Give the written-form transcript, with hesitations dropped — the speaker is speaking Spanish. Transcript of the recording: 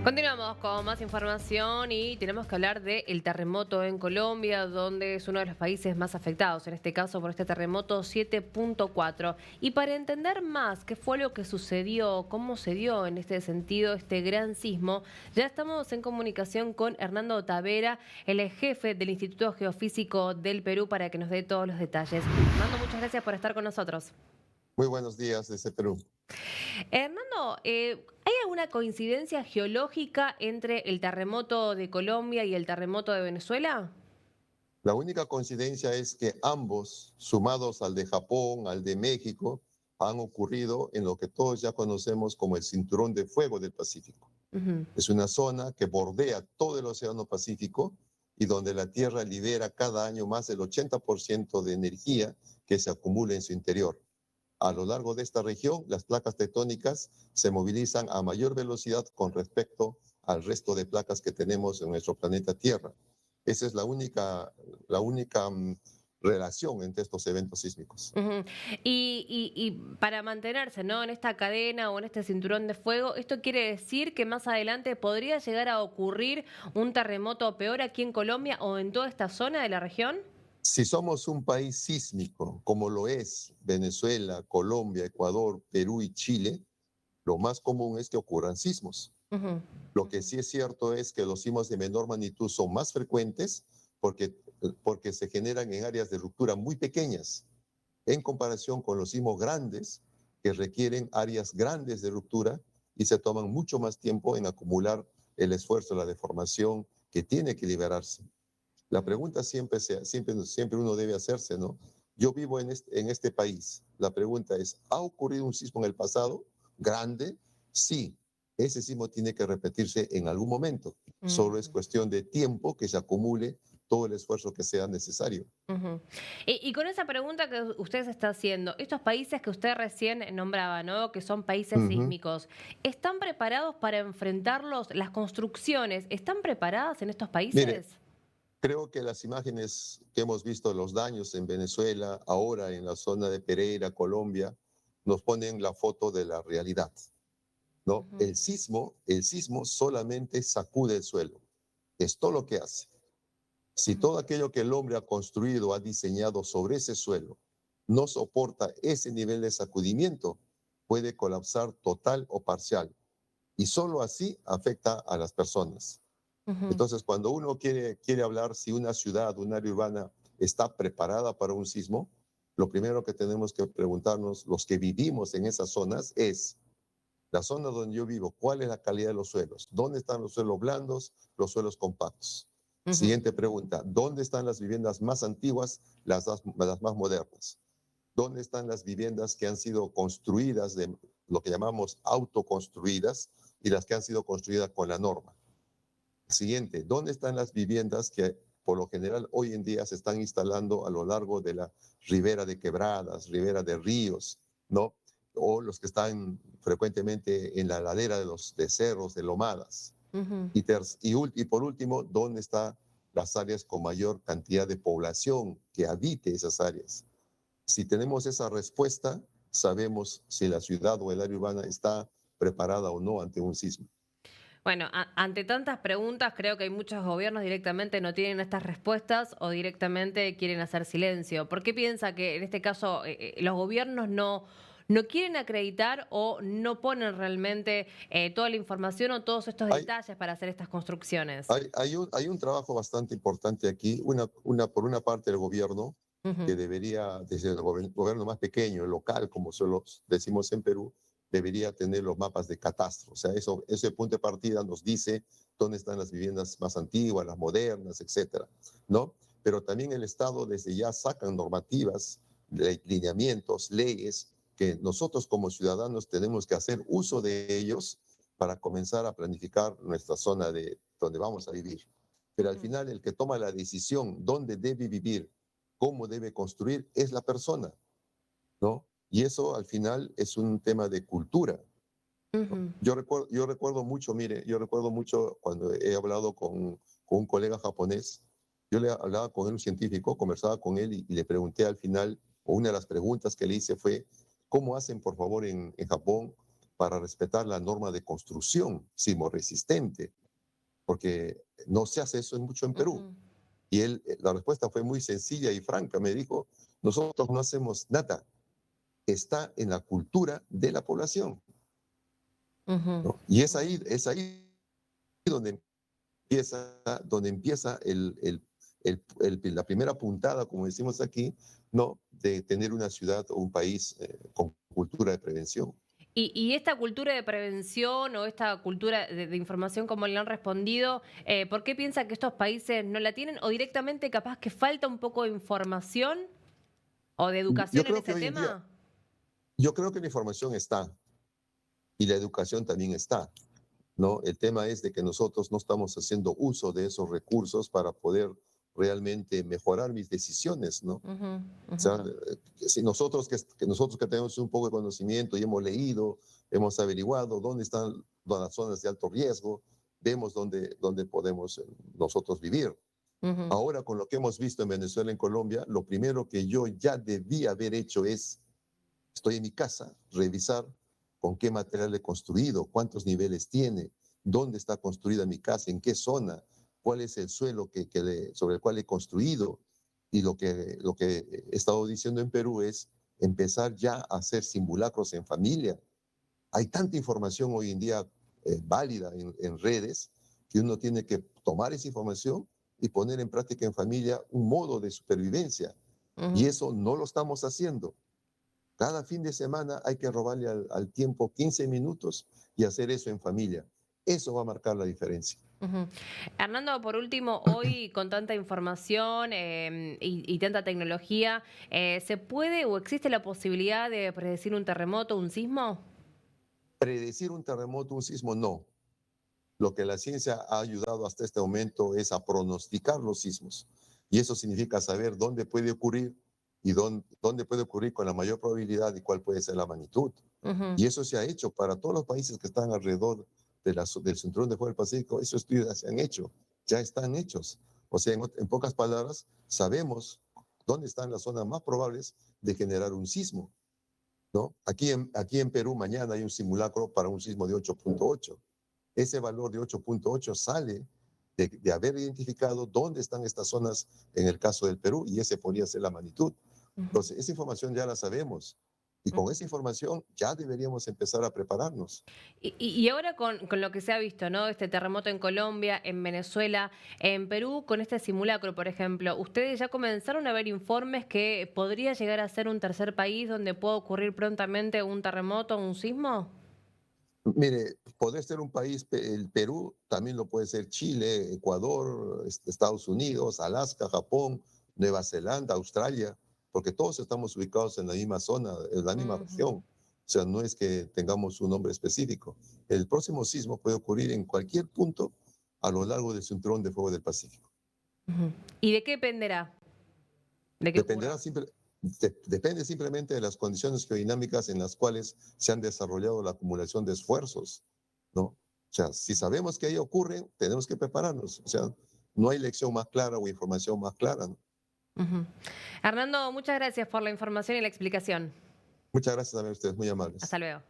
Continuamos con más información y tenemos que hablar del terremoto en Colombia, donde es uno de los países más afectados, en este caso por este terremoto 7.4. Y para entender más qué fue lo que sucedió, cómo se dio en este sentido este gran sismo, ya estamos en comunicación con Hernando Tavera, el jefe del Instituto Geofísico del Perú, para que nos dé todos los detalles. Hernando, muchas gracias por estar con nosotros. Muy buenos días desde Perú. Hernando, ¿hay alguna coincidencia geológica entre el terremoto de Colombia y el terremoto de Venezuela? La única coincidencia es que ambos, sumados al de Japón, al de México, han ocurrido en lo que todos ya conocemos como el Cinturón de Fuego del Pacífico. Ujú. Es una zona que bordea todo el Océano Pacífico y donde la Tierra libera cada año más del 80% de energía que se acumula en su interior. A lo largo de esta región, las placas tectónicas se movilizan a mayor velocidad con respecto al resto de placas que tenemos en nuestro planeta Tierra. Esa es la única relación entre estos eventos sísmicos. Ujú. Y para mantenerse, ¿no?, en esta cadena o en este cinturón de fuego, ¿esto quiere decir que más adelante podría llegar a ocurrir un terremoto peor aquí en Colombia o en toda esta zona de la región? Si somos un país sísmico, como lo es Venezuela, Colombia, Ecuador, Perú y Chile, lo más común es que ocurran sismos. Ujú. Lo que sí es cierto es que los sismos de menor magnitud son más frecuentes porque se generan en áreas de ruptura muy pequeñas, en comparación con los sismos grandes, que requieren áreas grandes de ruptura y se toman mucho más tiempo en acumular el esfuerzo, la deformación que tiene que liberarse. La Ujú. pregunta siempre uno debe hacerse, ¿no? Yo vivo en este país. La pregunta es, ¿ha ocurrido un sismo en el pasado grande? Sí, ese sismo tiene que repetirse en algún momento. Solo es Ujú. cuestión de tiempo que se acumule todo el esfuerzo que sea necesario. Ujú. Y con esa pregunta que usted se está haciendo, estos países que usted recién nombraba, ¿no?, que son países Ujú. sísmicos, ¿están preparados para enfrentarlos? ¿Las construcciones están preparadas en estos Mire, países? creo que las imágenes que hemos visto, los daños en Venezuela, ahora en la zona de Pereira, Colombia, nos ponen la foto de la realidad. ¿No? Ujú. El sismo solamente sacude el suelo, es todo lo que hace. Si Ujú. todo aquello que el hombre ha construido, ha diseñado sobre ese suelo, no soporta ese nivel de sacudimiento, puede colapsar total o parcial. Y solo así afecta a las personas. Ujú. Entonces, cuando uno quiere hablar si una ciudad, un área urbana está preparada para un sismo, lo primero que tenemos que preguntarnos los que vivimos en esas zonas es, la zona donde yo vivo, ¿cuál es la calidad de los suelos? ¿Dónde están los suelos blandos, los suelos compactos? Ujú. Siguiente pregunta, ¿dónde están las viviendas más antiguas, las más modernas? ¿Dónde están las viviendas que han sido construidas, de lo que llamamos autoconstruidas, y las que han sido construidas con la norma? Siguiente, ¿dónde están las viviendas que por lo general hoy en día se están instalando a lo largo de la ribera de quebradas, ribera de ríos, ¿no? O los que están frecuentemente en la ladera de cerros, de lomadas. Ujú. Y por último, ¿dónde están las áreas con mayor cantidad de población que habite esas áreas? Si tenemos esa respuesta, sabemos si la ciudad o el área urbana está preparada o no ante un sismo. Bueno, ante tantas preguntas, creo que hay muchos gobiernos directamente no tienen estas respuestas o directamente quieren hacer silencio. ¿Por qué piensa que en este caso los gobiernos no quieren acreditar o no ponen realmente toda la información o todos estos Hay, detalles para hacer estas construcciones? hay un trabajo bastante importante aquí, por una parte el gobierno, que Ujú. debería, desde el gobierno más pequeño, el local, como solo decimos en Perú, debería tener los mapas de catastro. O sea, ese punto de partida nos dice dónde están las viviendas más antiguas, las modernas, etcétera, ¿no? Pero también el Estado desde ya sacan normativas, lineamientos, leyes, que nosotros como ciudadanos tenemos que hacer uso de ellos para comenzar a planificar nuestra zona de donde vamos a vivir. Pero al Ujú. final el que toma la decisión dónde debe vivir, cómo debe construir, es la persona, ¿no? Y eso al final es un tema de cultura. Ujú. Yo recuerdo mucho, mire, yo recuerdo mucho cuando he hablado con un colega japonés, yo le hablaba con él, un científico, conversaba con él y le pregunté al final, o una de las preguntas que le hice fue, ¿cómo hacen, por favor, en Japón para respetar la norma de construcción sismorresistente, porque no se hace eso mucho en Perú. Ujú, Y él, la respuesta fue muy sencilla y franca. Me dijo, nosotros no hacemos nada, está en la cultura de la población, ujú, ¿no? Y ujú. es ahí donde empieza la primera puntada, como decimos aquí, ¿no? De tener una ciudad o un país con cultura de prevención. Y esta cultura de prevención o esta cultura de información, como le han respondido, ¿por qué piensa que estos países no la tienen? ¿O directamente capaz que falta un poco de información o de Yo educación en creo que ese hoy en día, tema? yo creo que la información está y la educación también está, ¿no? El tema es de que nosotros no estamos haciendo uso de esos recursos para poder realmente mejorar mis decisiones, ¿no? O Ujú, ujú, sea, si nosotros que tenemos un poco de conocimiento y hemos leído, hemos averiguado dónde están las zonas de alto riesgo, vemos dónde podemos nosotros vivir. ujú, Ahora, con lo que hemos visto en Venezuela, en Colombia, lo primero que yo ya debía haber hecho es, estoy en mi casa, revisar con qué material he construido, cuántos niveles tiene, dónde está construida mi casa, en qué zona, cuál es el suelo sobre el cual he construido. Y lo que he estado diciendo en Perú es empezar ya a hacer simulacros en familia. Hay tanta información hoy en día válida en redes que uno tiene que tomar esa información y poner en práctica en familia un modo de supervivencia. Y ujú. eso no lo estamos haciendo. Cada fin de semana hay que robarle al tiempo 15 minutos y hacer eso en familia. Eso va a marcar la diferencia. Ujú. Hernando, por último, hoy con tanta información y tanta tecnología, ¿se puede o existe la posibilidad de predecir un terremoto, un sismo? Predecir un terremoto, un sismo, no. Lo que la ciencia ha ayudado hasta este momento es a pronosticar los sismos. Y eso significa saber dónde puede ocurrir y dónde puede ocurrir con la mayor probabilidad y cuál puede ser la magnitud. Ujú, Y eso se ha hecho para todos los países que están alrededor del cinturón de fuego del Pacífico. Esos estudios se han hecho, ya están hechos. O sea, en pocas palabras, sabemos dónde están las zonas más probables de generar un sismo, ¿no? Aquí en Perú mañana hay un simulacro para un sismo de 8.8. Ese valor de 8.8 sale de haber identificado dónde están estas zonas en el caso del Perú y ese podría ser la magnitud. ujú, Entonces, esa información ya la sabemos y con ujú. esa información ya deberíamos empezar a prepararnos. Y ahora con lo que se ha visto, ¿no? Este terremoto en Colombia, en Venezuela, en Perú, con este simulacro, por ejemplo, ¿ustedes ya comenzaron a ver informes que podría llegar a ser un tercer país donde pueda ocurrir prontamente un terremoto o un sismo? Mire, puede ser un país, el Perú, también lo puede ser Chile, Ecuador, Estados Unidos, Alaska, Japón, Nueva Zelanda, Australia, porque todos estamos ubicados en la misma zona, en la misma Ujú, región. O sea, no es que tengamos un nombre específico. El próximo sismo puede ocurrir en cualquier punto a lo largo del cinturón de fuego del Pacífico. ujú. ¿Y de qué dependerá de que Dependerá ocurra? simple- Depende simplemente de las condiciones geodinámicas en las cuales se han desarrollado la acumulación de esfuerzos, ¿no? O sea, si sabemos que ahí ocurre, tenemos que prepararnos. O sea, no hay lección más clara o información más clara, ¿no? Ujú. Hernando, muchas gracias por la información y la explicación. Muchas gracias a ustedes, muy Hasta amables. luego.